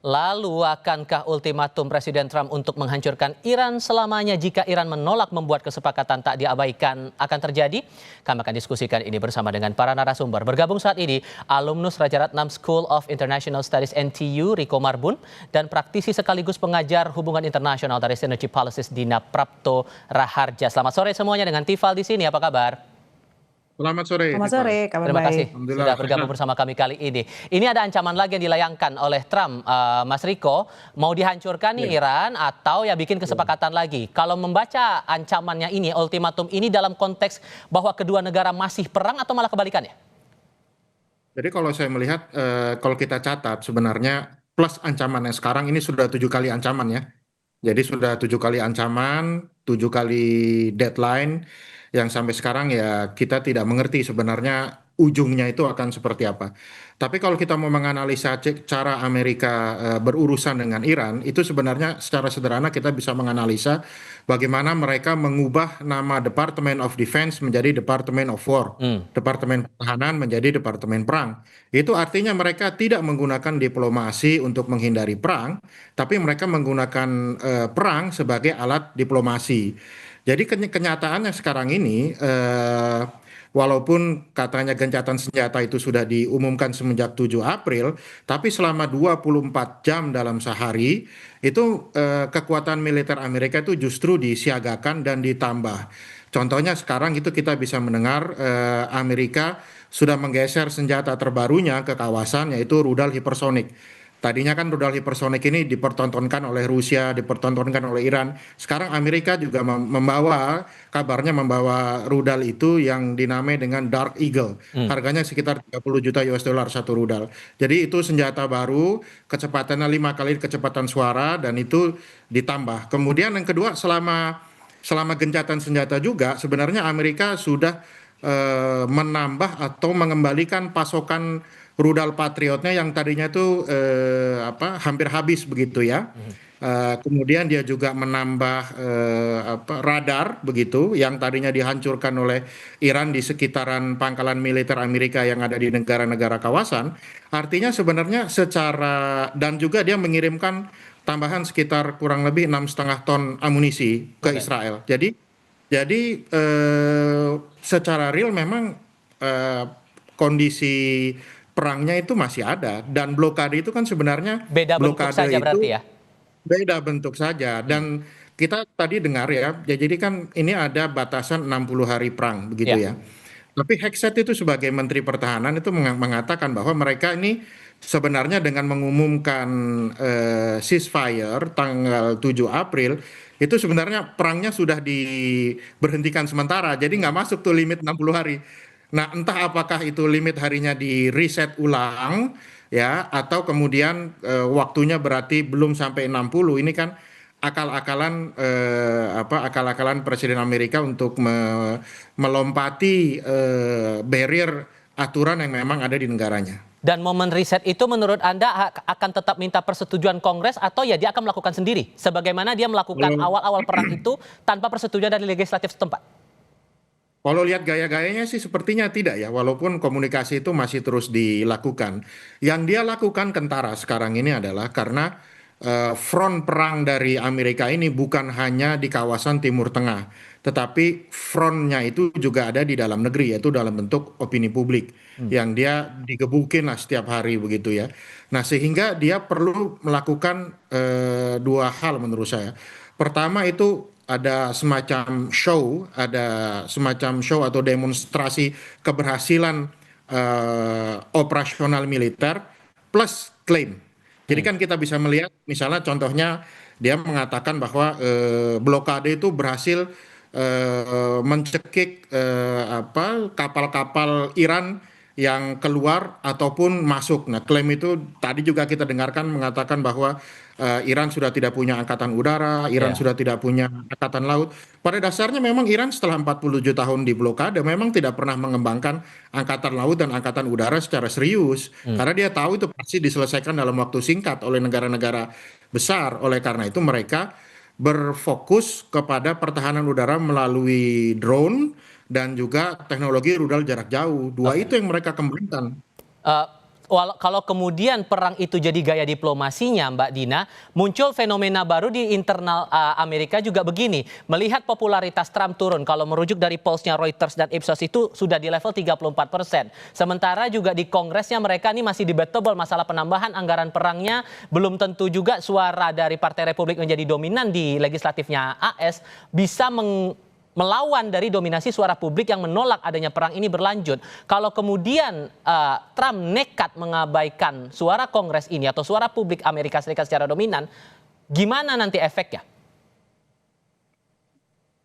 Lalu akankah ultimatum Presiden Trump untuk menghancurkan Iran selamanya jika Iran menolak membuat kesepakatan tak diabaikan akan terjadi? Kami akan diskusikan ini bersama dengan para narasumber. Bergabung saat ini alumnus Rajaratnam School of International Studies NTU Riko Marbun dan praktisi sekaligus pengajar hubungan internasional dari Synergy Policies Dina Prapto Raharja. Selamat sore semuanya dengan Tifal di sini. Apa kabar? Selamat sore. Selamat sore, kabar Terima baik. kasih sudah bergabung bersama kami kali ini. Ini ada ancaman lagi yang dilayangkan oleh Trump, Mas Riko, mau dihancurkan nih Iran atau ya bikin kesepakatan lagi. Kalau membaca ancamannya ini, ultimatum ini dalam konteks bahwa kedua negara masih perang atau malah kebalikannya? Jadi kalau saya melihat, kalau kita catat sebenarnya plus ancamannya sekarang ini sudah 7 kali ancaman ya. Jadi sudah 7 kali ancaman, 7 kali deadline, yang sampai sekarang ya kita tidak mengerti sebenarnya ujungnya itu akan seperti apa. Tapi kalau kita mau menganalisa cara Amerika berurusan dengan Iran, itu sebenarnya secara sederhana kita bisa menganalisa bagaimana mereka mengubah nama Department of Defense menjadi Department of War. Departemen Pertahanan menjadi Departemen Perang. Itu artinya mereka tidak menggunakan diplomasi untuk menghindari perang, tapi mereka menggunakan perang sebagai alat diplomasi. Jadi kenyataannya sekarang ini, walaupun katanya gencatan senjata itu sudah diumumkan semenjak 7 April, tapi selama 24 jam dalam sehari, itu kekuatan militer Amerika itu justru disiagakan dan ditambah. Contohnya sekarang itu kita bisa mendengar Amerika sudah menggeser senjata terbarunya ke kawasan yaitu rudal hipersonik. Tadinya kan rudal hipersonik ini dipertontonkan oleh Rusia, dipertontonkan oleh Iran. Sekarang Amerika juga kabarnya membawa rudal itu yang dinamai dengan Dark Eagle. Harganya sekitar 30 juta US dollar satu rudal. Jadi itu senjata baru, kecepatannya 5 kali kecepatan suara dan itu ditambah. Kemudian yang kedua, selama gencatan senjata juga sebenarnya Amerika sudah menambah atau mengembalikan pasokan rudal Patriotnya yang tadinya itu hampir habis begitu ya. Kemudian dia juga menambah radar begitu yang tadinya dihancurkan oleh Iran di sekitaran pangkalan militer Amerika yang ada di negara-negara kawasan. Artinya sebenarnya dan juga dia mengirimkan tambahan sekitar kurang lebih 6,5 ton amunisi ke Israel. Jadi secara real memang kondisi perangnya itu masih ada dan blokade itu kan sebenarnya Beda bentuk saja berarti ya? beda bentuk saja dan kita tadi dengar ya jadi kan ini ada batasan 60 hari perang begitu ya. Tapi Hegseth itu sebagai Menteri Pertahanan itu mengatakan bahwa mereka ini sebenarnya dengan mengumumkan ceasefire tanggal 7 April itu sebenarnya perangnya sudah diberhentikan sementara jadi nggak masuk tuh limit 60 hari. Nah, entah apakah itu limit harinya di reset ulang ya atau kemudian waktunya berarti belum sampai 60. Ini kan akal-akalan Presiden Amerika untuk melompati barrier aturan yang memang ada di negaranya. Dan momen riset itu menurut Anda akan tetap minta persetujuan Kongres atau ya dia akan melakukan sendiri? Sebagaimana dia melakukan awal-awal perang itu tanpa persetujuan dari legislatif setempat? Kalau lihat gaya-gayanya sih sepertinya tidak ya, walaupun komunikasi itu masih terus dilakukan. Yang dia lakukan kentara sekarang ini adalah karena front perang dari Amerika ini bukan hanya di kawasan Timur Tengah, tetapi frontnya itu juga ada di dalam negeri, yaitu dalam bentuk opini publik, yang dia digebukin lah setiap hari begitu ya. Nah sehingga dia perlu melakukan dua hal menurut saya. Pertama itu ada semacam show atau demonstrasi keberhasilan operasional militer plus klaim. Jadi kan kita bisa melihat misalnya contohnya dia mengatakan bahwa blokade itu berhasil mencekik kapal-kapal Iran yang keluar ataupun masuk. Nah, klaim itu tadi juga kita dengarkan mengatakan bahwa Iran sudah tidak punya angkatan udara, Iran sudah tidak punya angkatan laut. Pada dasarnya memang Iran setelah 47 tahun di blokade memang tidak pernah mengembangkan angkatan laut dan angkatan udara secara serius. Karena dia tahu itu pasti diselesaikan dalam waktu singkat oleh negara-negara besar. Oleh karena itu mereka berfokus kepada pertahanan udara melalui drone dan juga teknologi rudal jarak jauh. Dua itu yang mereka kembangkan. Kalau kemudian perang itu jadi gaya diplomasinya, Mbak Dina, muncul fenomena baru di internal Amerika juga begini. Melihat popularitas Trump turun, kalau merujuk dari polls-nya Reuters dan Ipsos itu sudah di level 34%. Sementara juga di Kongresnya mereka ini masih debatable masalah penambahan anggaran perangnya. Belum tentu juga suara dari Partai Republik menjadi dominan di legislatifnya AS bisa melawan dari dominasi suara publik yang menolak adanya perang ini berlanjut. Kalau kemudian Trump nekat mengabaikan suara Kongres ini atau suara publik Amerika Serikat secara dominan, gimana nanti efeknya?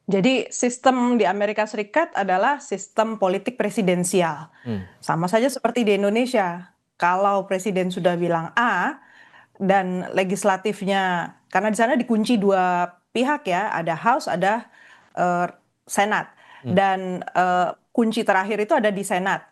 Jadi sistem di Amerika Serikat adalah sistem politik presidensial. Sama saja seperti di Indonesia. Kalau presiden sudah bilang A dan legislatifnya, karena di sana dikunci dua pihak ya, ada House, ada Senat. Dan kunci terakhir itu ada di Senat.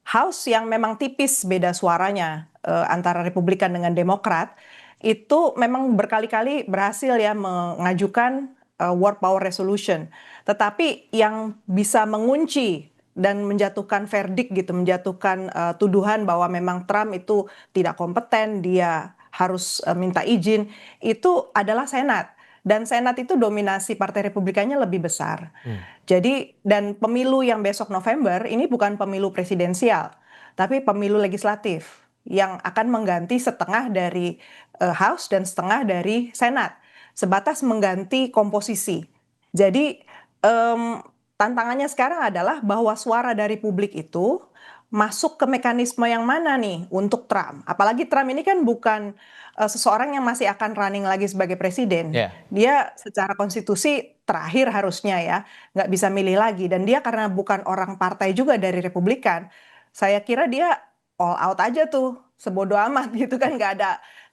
House yang memang tipis beda suaranya antara Republikan dengan Demokrat, itu memang berkali-kali berhasil ya mengajukan War Power Resolution. Tetapi yang bisa mengunci dan menjatuhkan verdict gitu, menjatuhkan tuduhan bahwa memang Trump itu tidak kompeten, dia harus minta izin, itu adalah Senat. Dan Senat itu dominasi Partai Republikannya lebih besar. Jadi, dan pemilu yang besok November ini bukan pemilu presidensial, tapi pemilu legislatif yang akan mengganti setengah dari House dan setengah dari Senat, sebatas mengganti komposisi. Jadi, tantangannya sekarang adalah bahwa suara dari publik itu masuk ke mekanisme yang mana nih untuk Trump. Apalagi Trump ini kan bukan seseorang yang masih akan running lagi sebagai presiden. Dia secara konstitusi terakhir harusnya ya, nggak bisa milih lagi. Dan dia karena bukan orang partai juga dari Republikan, saya kira dia all out aja tuh, sebodoh amat gitu kan, nggak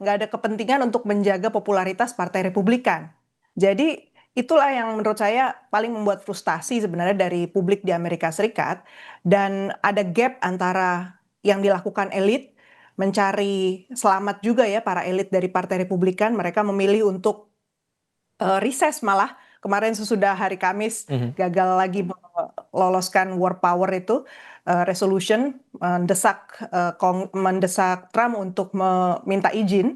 ada kepentingan untuk menjaga popularitas Partai Republikan. Jadi itulah yang menurut saya paling membuat frustasi sebenarnya dari publik di Amerika Serikat, dan ada gap antara yang dilakukan elit mencari selamat juga ya, para elit dari Partai Republikan, mereka memilih untuk recess malah kemarin sesudah hari Kamis gagal lagi meloloskan war power itu resolution mendesak Trump untuk meminta izin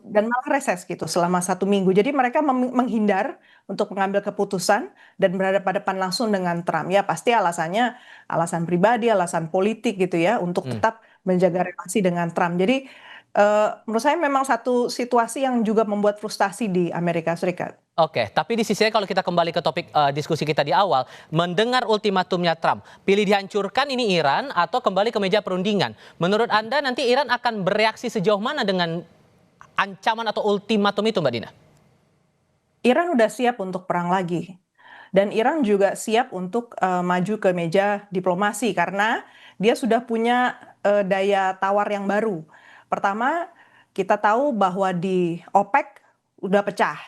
dan malah reses gitu selama 1 minggu. Jadi mereka menghindar untuk mengambil keputusan dan berhadapan langsung dengan Trump. Ya pasti alasannya alasan pribadi, alasan politik gitu ya, untuk tetap menjaga relasi dengan Trump. Jadi menurut saya memang satu situasi yang juga membuat frustasi di Amerika Serikat. Oke, tapi di sisi lain kalau kita kembali ke topik diskusi kita di awal, mendengar ultimatumnya Trump, pilih dihancurkan ini Iran atau kembali ke meja perundingan. Menurut Anda nanti Iran akan bereaksi sejauh mana dengan ancaman atau ultimatum itu, Mbak Dina? Iran udah siap untuk perang lagi. Dan Iran juga siap untuk maju ke meja diplomasi karena dia sudah punya daya tawar yang baru. Pertama, kita tahu bahwa di OPEC udah pecah.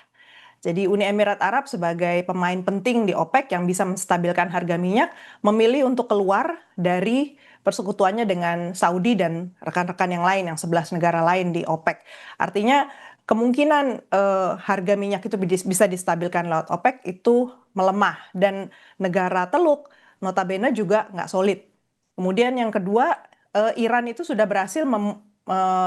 Jadi Uni Emirat Arab sebagai pemain penting di OPEC yang bisa menstabilkan harga minyak, memilih untuk keluar dari persekutuannya dengan Saudi dan rekan-rekan yang lain, yang 11 negara lain di OPEC. Artinya kemungkinan harga minyak itu bisa distabilkan lewat OPEC itu melemah. Dan negara Teluk notabene juga nggak solid. Kemudian yang kedua, Iran itu sudah berhasil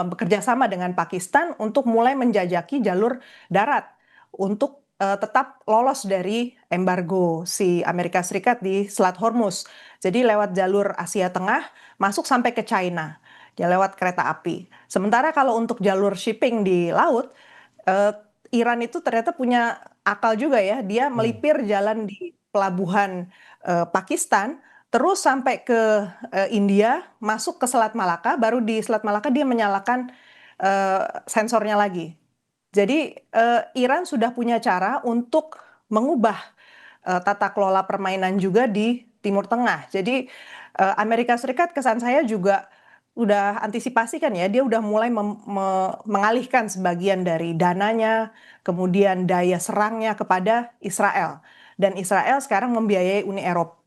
bekerja sama dengan Pakistan untuk mulai menjajaki jalur darat untuk tetap lolos dari embargo si Amerika Serikat di Selat Hormuz. Jadi lewat jalur Asia Tengah masuk sampai ke China, dia lewat kereta api. Sementara kalau untuk jalur shipping di laut, Iran itu ternyata punya akal juga ya, dia melipir jalan di pelabuhan Pakistan, terus sampai ke India, masuk ke Selat Malaka, baru di Selat Malaka dia menyalakan sensornya lagi. Jadi Iran sudah punya cara untuk mengubah tata kelola permainan juga di Timur Tengah. Jadi Amerika Serikat kesan saya juga udah antisipasi kan ya, dia udah mulai mengalihkan sebagian dari dananya, kemudian daya serangnya kepada Israel. Dan Israel sekarang membiayai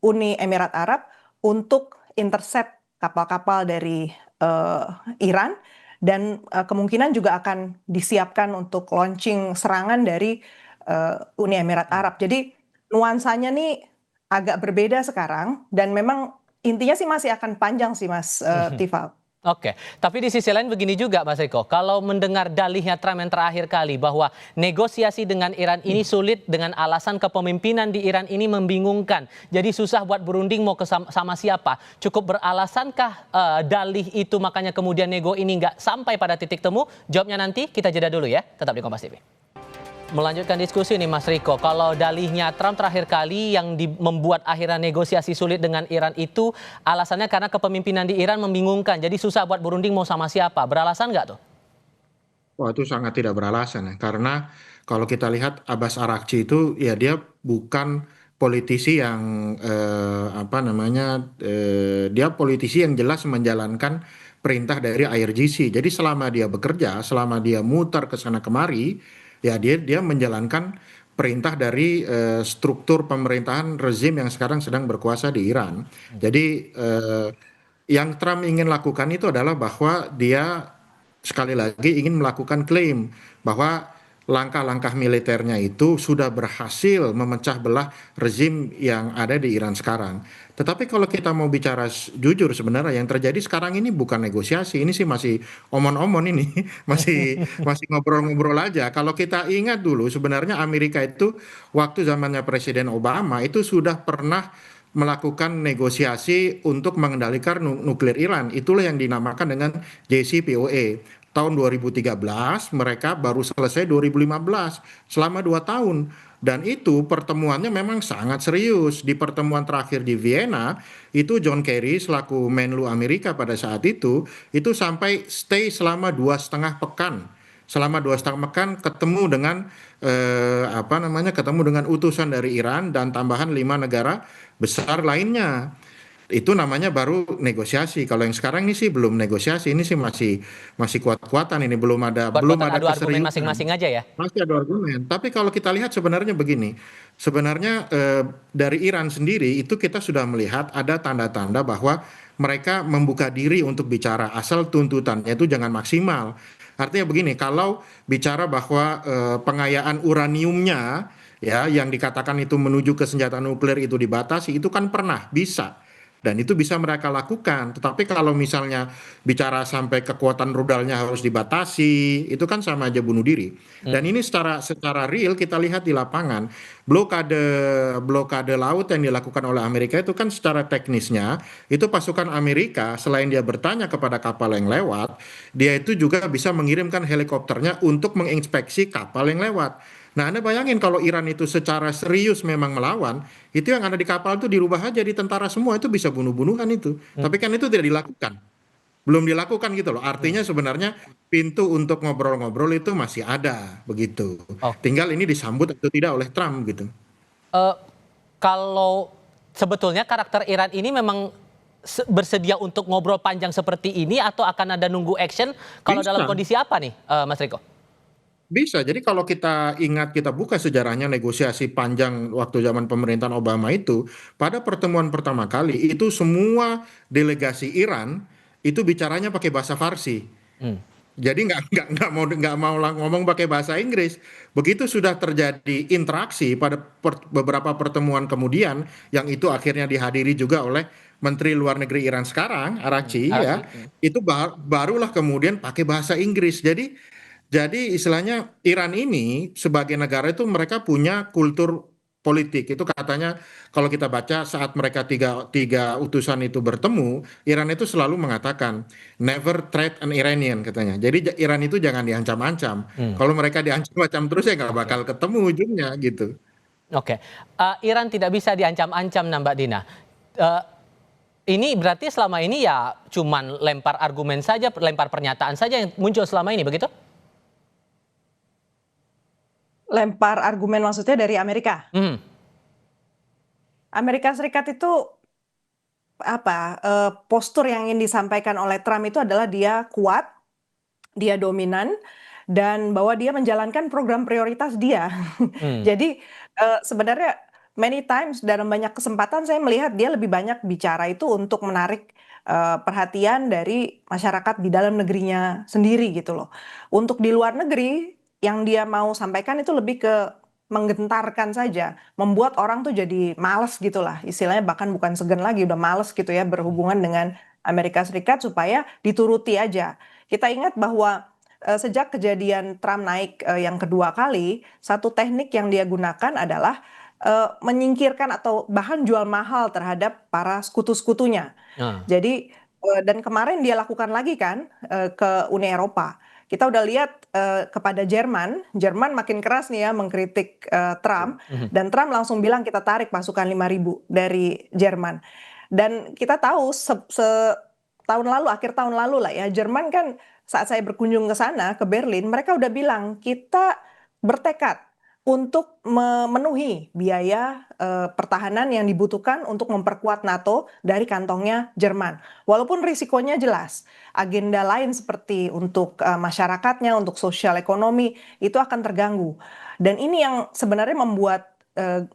Uni Emirat Arab untuk intercept kapal-kapal dari Iran, dan kemungkinan juga akan disiapkan untuk launching serangan dari Uni Emirat Arab. Jadi nuansanya nih agak berbeda sekarang, dan memang intinya sih masih akan panjang sih Mas Tifal. Oke, tapi di sisi lain begini juga Mas Eko, kalau mendengar dalihnya Trump yang terakhir kali bahwa negosiasi dengan Iran ini sulit dengan alasan kepemimpinan di Iran ini membingungkan. Jadi susah buat berunding mau sama siapa. Cukup beralasankah dalih itu makanya kemudian nego ini nggak sampai pada titik temu? Jawabnya nanti, kita jeda dulu ya, tetap di Kompas TV. Melanjutkan diskusi nih Mas Riko, kalau dalihnya Trump terakhir kali yang membuat akhirnya negosiasi sulit dengan Iran itu alasannya karena kepemimpinan di Iran membingungkan, jadi susah buat berunding mau sama siapa, beralasan nggak tuh? Wah, itu sangat tidak beralasan ya, karena kalau kita lihat Abbas Araghchi itu ya dia bukan politisi yang apa namanya, dia politisi yang jelas menjalankan perintah dari IRGC. Jadi selama dia bekerja, selama dia muter ke sana kemari, ya dia menjalankan perintah dari struktur pemerintahan rezim yang sekarang sedang berkuasa di Iran. Jadi yang Trump ingin lakukan itu adalah bahwa dia sekali lagi ingin melakukan klaim bahwa langkah-langkah militernya itu sudah berhasil memecah belah rezim yang ada di Iran sekarang. Tetapi kalau kita mau bicara jujur, sebenarnya yang terjadi sekarang ini bukan negosiasi, ini sih masih omon-omon ini, masih ngobrol-ngobrol aja. Kalau kita ingat dulu, sebenarnya Amerika itu waktu zamannya Presiden Obama itu sudah pernah melakukan negosiasi untuk mengendalikan nuklir Iran. Itulah yang dinamakan dengan JCPOA. Tahun 2013, mereka baru selesai 2015, selama 2 tahun. Dan itu pertemuannya memang sangat serius. Di pertemuan terakhir di Vienna, itu John Kerry selaku Menlu Amerika pada saat itu sampai stay selama 2,5 pekan. Selama 2,5 pekan ketemu dengan apa namanya, ketemu dengan utusan dari Iran dan tambahan 5 negara besar lainnya. Itu namanya baru negosiasi. Kalau yang sekarang ini sih belum negosiasi, ini sih masih kuat-kuatan, ini belum Buat ada adu argumen keseriusan. masing-masing aja ya? Masih ada argumen. Tapi kalau kita lihat sebenarnya begini, sebenarnya dari Iran sendiri itu kita sudah melihat ada tanda-tanda bahwa mereka membuka diri untuk bicara, asal tuntutannya itu jangan maksimal. Artinya begini, kalau bicara bahwa pengayaan uraniumnya ya yang dikatakan itu menuju ke senjata nuklir itu dibatasi, itu kan pernah bisa. Dan itu bisa mereka lakukan. Tetapi kalau misalnya bicara sampai kekuatan rudalnya harus dibatasi, itu kan sama aja bunuh diri. Dan ini secara real kita lihat di lapangan, blokade blokade laut yang dilakukan oleh Amerika itu kan secara teknisnya, itu pasukan Amerika selain dia bertanya kepada kapal yang lewat, dia itu juga bisa mengirimkan helikopternya untuk menginspeksi kapal yang lewat. Nah, Anda bayangin kalau Iran itu secara serius memang melawan, itu yang ada di kapal itu dirubah aja di tentara semua, itu bisa bunuh-bunuhan itu. Tapi kan itu tidak dilakukan. Belum dilakukan gitu loh. Artinya sebenarnya pintu untuk ngobrol-ngobrol itu masih ada begitu. Oke. Tinggal ini disambut atau tidak oleh Trump gitu. Eh, kalau sebetulnya karakter Iran ini memang bersedia untuk ngobrol panjang seperti ini atau akan ada nunggu action kalau dalam Bisa. kondisi apa nih, Mas Riko? Bisa, jadi kalau kita ingat, kita buka sejarahnya negosiasi panjang waktu zaman pemerintahan Obama itu, pada pertemuan pertama kali itu semua delegasi Iran itu bicaranya pakai bahasa Farsi. Hmm. Jadi nggak mau ngomong pakai bahasa Inggris. Begitu sudah terjadi interaksi pada beberapa pertemuan kemudian, yang itu akhirnya dihadiri juga oleh Menteri Luar Negeri Iran sekarang, Araghchi ya, itu barulah kemudian pakai bahasa Inggris. Jadi istilahnya Iran ini sebagai negara itu mereka punya kultur politik. Itu katanya kalau kita baca saat mereka tiga utusan itu bertemu, Iran itu selalu mengatakan never threat an Iranian katanya. Jadi Iran itu jangan diancam-ancam. Hmm. Kalau mereka diancam-ancam terus ya nggak bakal Oke. ketemu ujungnya gitu. Oke. Iran tidak bisa diancam-ancam nah Mbak Dina. Eh, ini berarti selama ini ya cuman lempar argumen saja, lempar pernyataan saja yang muncul selama ini, begitu? Lempar argumen maksudnya dari Amerika. Hmm. Amerika Serikat itu postur yang ingin disampaikan oleh Trump itu adalah dia kuat, dia dominan, dan bahwa dia menjalankan program prioritas dia. Hmm. Jadi sebenarnya many times dalam banyak kesempatan saya melihat dia lebih banyak bicara itu untuk menarik perhatian dari masyarakat di dalam negerinya sendiri gitu loh. Untuk di luar negeri yang dia mau sampaikan itu lebih ke menggentarkan saja, membuat orang tuh jadi males gitulah. Istilahnya bahkan bukan segan lagi, udah males gitu ya berhubungan dengan Amerika Serikat supaya dituruti aja. Kita ingat bahwa sejak kejadian Trump naik yang kedua kali, satu teknik yang dia gunakan adalah menyingkirkan atau bahkan jual mahal terhadap para sekutu-sekutunya. Nah, Jadi dan kemarin dia lakukan lagi kan ke Uni Eropa. Kita udah lihat kepada Jerman, Jerman makin keras nih ya mengkritik Trump, dan Trump langsung bilang kita tarik pasukan 5.000 dari Jerman. Dan kita tahu tahun lalu, akhir tahun lalu lah ya, Jerman kan saat saya berkunjung ke sana, ke Berlin, mereka udah bilang kita bertekad untuk memenuhi biaya pertahanan yang dibutuhkan untuk memperkuat NATO dari kantongnya Jerman. Walaupun risikonya jelas, agenda lain seperti untuk masyarakatnya, untuk sosial ekonomi, itu akan terganggu. Dan ini yang sebenarnya membuat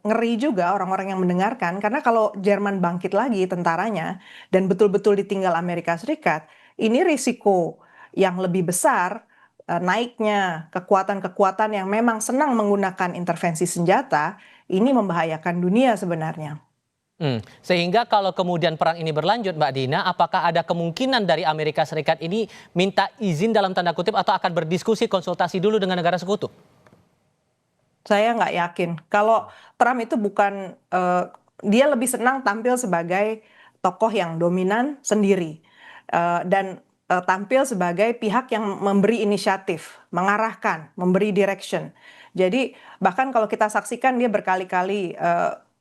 ngeri juga orang-orang yang mendengarkan, karena kalau Jerman bangkit lagi tentaranya, dan betul-betul ditinggal Amerika Serikat, ini risiko yang lebih besar naiknya kekuatan-kekuatan yang memang senang menggunakan intervensi senjata, ini membahayakan dunia sebenarnya. Sehingga kalau kemudian perang ini berlanjut, Mbak Dina, apakah ada kemungkinan dari Amerika Serikat ini minta izin dalam tanda kutip atau akan berdiskusi konsultasi dulu dengan negara sekutu? Saya nggak yakin. Kalau Trump itu bukan, dia lebih senang tampil sebagai tokoh yang dominan sendiri. Dan tampil sebagai pihak yang memberi inisiatif, mengarahkan, memberi direction. Jadi bahkan kalau kita saksikan dia berkali-kali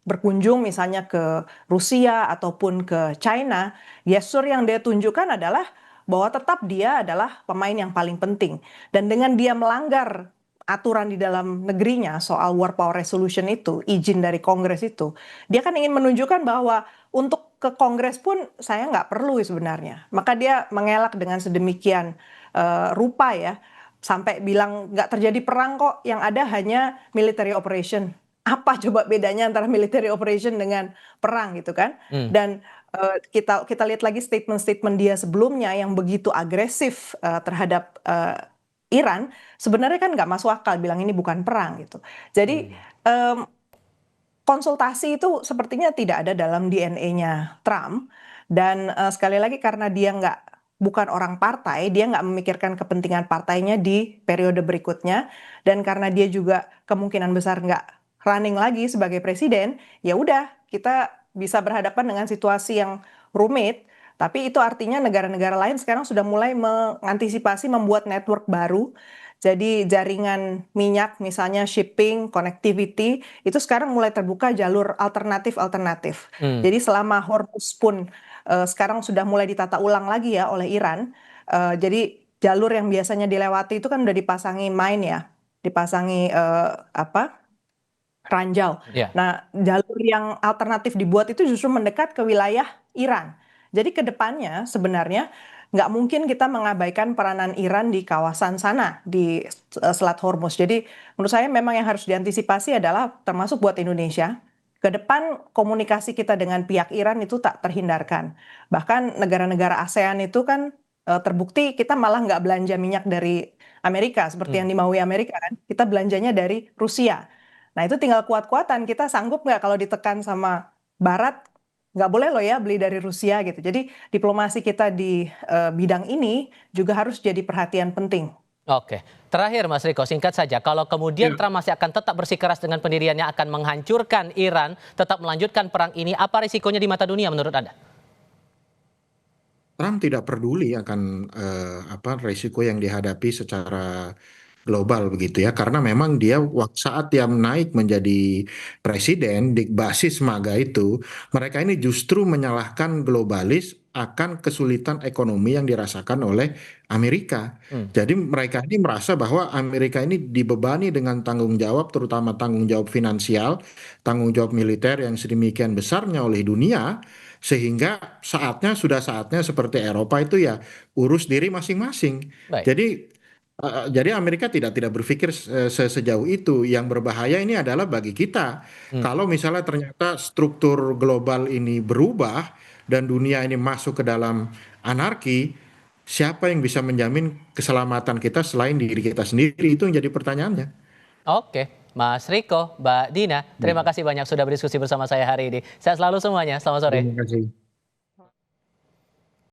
berkunjung misalnya ke Rusia ataupun ke China, gestur yang dia tunjukkan adalah bahwa tetap dia adalah pemain yang paling penting. Dan dengan dia melanggar aturan di dalam negerinya soal War Power Resolution itu, izin dari Kongres itu, dia kan ingin menunjukkan bahwa untuk ke Kongres pun saya nggak perlu sebenarnya. Maka dia mengelak dengan sedemikian rupa ya, sampai bilang nggak terjadi perang kok, yang ada hanya military operation. Apa coba bedanya antara military operation dengan perang gitu kan? Dan kita lihat lagi statement-statement dia sebelumnya yang begitu agresif terhadap Iran, sebenarnya kan nggak masuk akal bilang ini bukan perang gitu. Jadi konsultasi itu sepertinya tidak ada dalam DNA-nya Trump, dan sekali lagi karena dia bukan orang partai, dia nggak memikirkan kepentingan partainya di periode berikutnya, dan karena dia juga kemungkinan besar nggak running lagi sebagai presiden, ya udah kita bisa berhadapan dengan situasi yang rumit. Tapi itu artinya negara-negara lain sekarang sudah mulai mengantisipasi membuat network baru. Jadi jaringan minyak misalnya shipping, connectivity, itu sekarang mulai terbuka jalur alternatif-alternatif. Jadi selama Hormuz pun sekarang sudah mulai ditata ulang lagi ya oleh Iran. Jadi jalur yang biasanya dilewati itu kan udah dipasangi mine ya, dipasangi ranjau. Ya. Nah, jalur yang alternatif dibuat itu justru mendekat ke wilayah Iran. Jadi ke depannya sebenarnya nggak mungkin kita mengabaikan peranan Iran di kawasan sana, di Selat Hormuz. Jadi menurut saya memang yang harus diantisipasi adalah termasuk buat Indonesia. Ke depan komunikasi kita dengan pihak Iran itu tak terhindarkan. Bahkan negara-negara ASEAN itu kan terbukti kita malah nggak belanja minyak dari Amerika seperti yang dimaui Amerika kan. Kita belanjanya dari Rusia. Nah itu tinggal kuat-kuatan, kita sanggup nggak kalau ditekan sama Barat, nggak boleh loh ya beli dari Rusia gitu. Jadi diplomasi kita di bidang ini juga harus jadi perhatian penting. Oke, terakhir Mas Riko, singkat saja. Kalau kemudian Trump masih akan tetap bersikeras dengan pendiriannya akan menghancurkan Iran, tetap melanjutkan perang ini, apa risikonya di mata dunia menurut Anda? Trump tidak peduli akan risiko yang dihadapi secara global begitu ya, karena memang dia saat dia naik menjadi presiden di basis MAGA itu, mereka ini justru menyalahkan globalis akan kesulitan ekonomi yang dirasakan oleh Amerika. Jadi mereka ini merasa bahwa Amerika ini dibebani dengan tanggung jawab, terutama tanggung jawab finansial, tanggung jawab militer yang sedemikian besarnya oleh dunia, sehingga sudah saatnya seperti Eropa itu ya urus diri masing-masing. Baik. Jadi Amerika tidak berpikir sejauh itu. Yang berbahaya ini adalah bagi kita. Kalau misalnya ternyata struktur global ini berubah dan dunia ini masuk ke dalam anarki, siapa yang bisa menjamin keselamatan kita selain diri kita sendiri? Itu yang jadi pertanyaannya. Oke, Mas Riko, Mbak Dina, terima kasih banyak sudah berdiskusi bersama saya hari ini. Sehat selalu semuanya, selamat sore. Terima kasih.